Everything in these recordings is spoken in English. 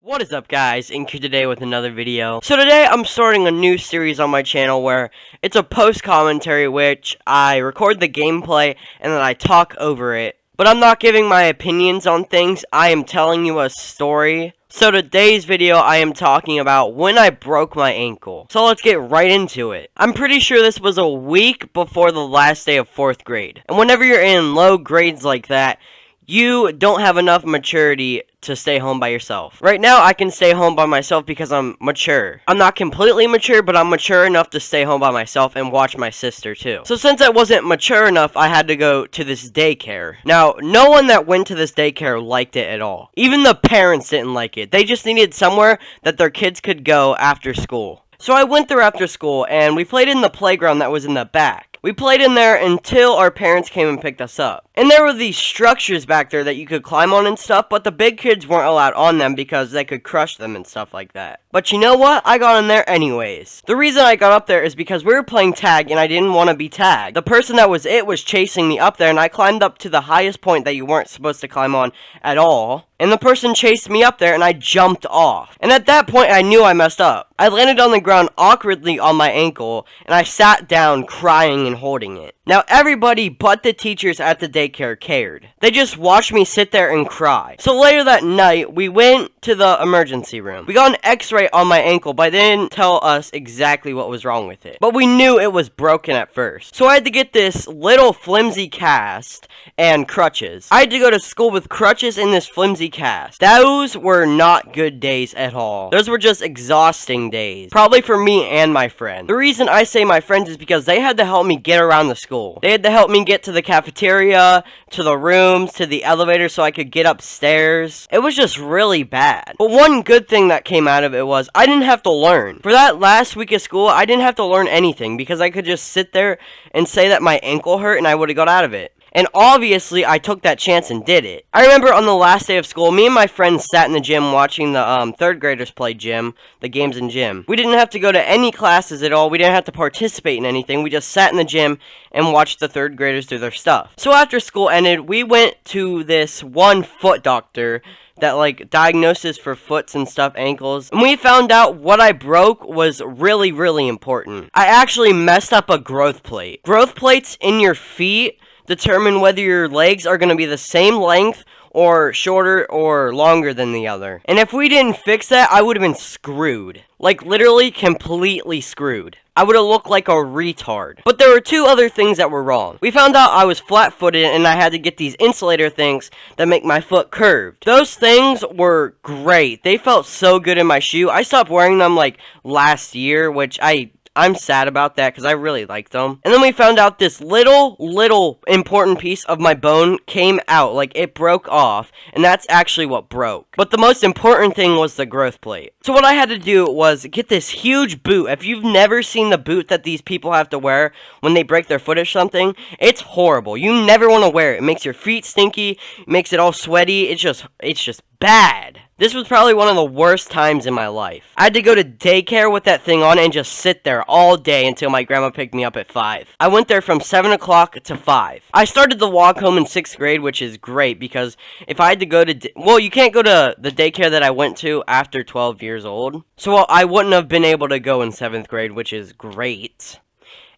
What is up, guys? IIINK here today with another video. So today I'm starting a new series on my channel where it's a post commentary which I record the gameplay and then I talk over it. But I'm not giving my opinions on things, I am telling you a story. So today's video I am talking about when I broke my ankle. So let's get right into it. I'm pretty sure this was a week before the last day of 4th grade. And whenever you're in low grades like that, you don't have enough maturity to stay home by yourself. Right now, I can stay home by myself because I'm mature. I'm not completely mature, but I'm mature enough to stay home by myself and watch my sister too. So since I wasn't mature enough, I had to go to this daycare. Now, no one that went to this daycare liked it at all. Even the parents didn't like it. They just needed somewhere that their kids could go after school. So I went there after school, and we played in the playground that was in the back. We played in there until our parents came and picked us up. And there were these structures back there that you could climb on and stuff, but the big kids weren't allowed on them because they could crush them and stuff like that. But you know what? I got in there anyways. The reason I got up there is because we were playing tag and I didn't want to be tagged. The person that was chasing me up there, and I climbed up to the highest point that you weren't supposed to climb on at all. And the person chased me up there and I jumped off. And at that point I knew I messed up. I landed on the ground awkwardly on my ankle and I sat down crying and holding it. Now everybody but the teachers at the daycare cared. They just watched me sit there and cry. So later that night we went to the emergency room. We got an x-ray on my ankle, but they didn't tell us exactly what was wrong with it. But we knew it was broken at first. So I had to get this little flimsy cast and crutches. I had to go to school with crutches and this flimsy cast. Those were not good days at all. Those were just exhausting days. Probably for me and my friend. The reason I say my friends is because they had to help me get around the school. They had to help me get to the cafeteria, to the rooms, to the elevator so I could get upstairs. It was just really bad. But one good thing that came out of it was I didn't have to learn. For that last week of school, I didn't have to learn anything because I could just sit there and say that my ankle hurt and I would have got out of it. And obviously, I took that chance and did it. I remember on the last day of school, me and my friends sat in the gym watching the 3rd graders play gym, the games in gym. We didn't have to go to any classes at all. We didn't have to participate in anything. We just sat in the gym and watched the 3rd graders do their stuff. So after school ended, we went to this one foot doctor that diagnoses for foots and stuff, ankles, and we found out what I broke was really important. I actually messed up a growth plate. Growth plates in your feet determine whether your legs are going to be the same length or shorter or longer than the other. And if we didn't fix that, I would have been screwed. Like, literally completely screwed. I would have looked like a retard. But there were two other things that were wrong. We found out I was flat-footed and I had to get these insulator things that make my foot curved. Those things were great. They felt so good in my shoe. I stopped wearing them last year, which I'm sad about that because I really liked them. And then we found out this little important piece of my bone came out. It broke off. And that's actually what broke. But the most important thing was the growth plate. So what I had to do was get this huge boot. If you've never seen the boot that these people have to wear when they break their foot or something, it's horrible. You never want to wear it. It makes your feet stinky. It makes it all sweaty. It's just bad. This was probably one of the worst times in my life. I had to go to daycare with that thing on and just sit there all day until my grandma picked me up at 5. I went there from 7 o'clock to 5. I started the walk home in 6th grade, which is great because if I had to go to... Well, you can't go to the daycare that I went to after 12 years old. So I wouldn't have been able to go in 7th grade, which is great.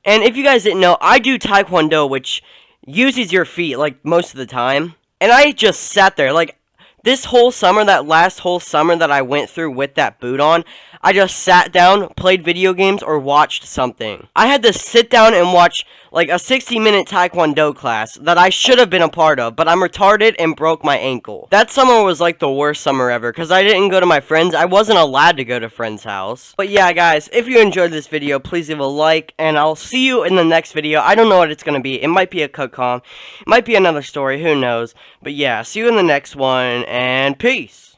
And if you guys didn't know, I do Taekwondo, which uses your feet, most of the time. And I just sat there, this whole summer, that last whole summer that I went through with that boot on, I just sat down, played video games, or watched something. I had to sit down and watch, a 60-minute Taekwondo class that I should have been a part of, but I'm retarded and broke my ankle. That summer was, the worst summer ever, because I didn't go to my friends. I wasn't allowed to go to friends' house. But yeah, guys, if you enjoyed this video, please leave a like, and I'll see you in the next video. I don't know what it's going to be. It might be a cook-com. It might be another story. Who knows? But yeah, see you in the next one. And peace.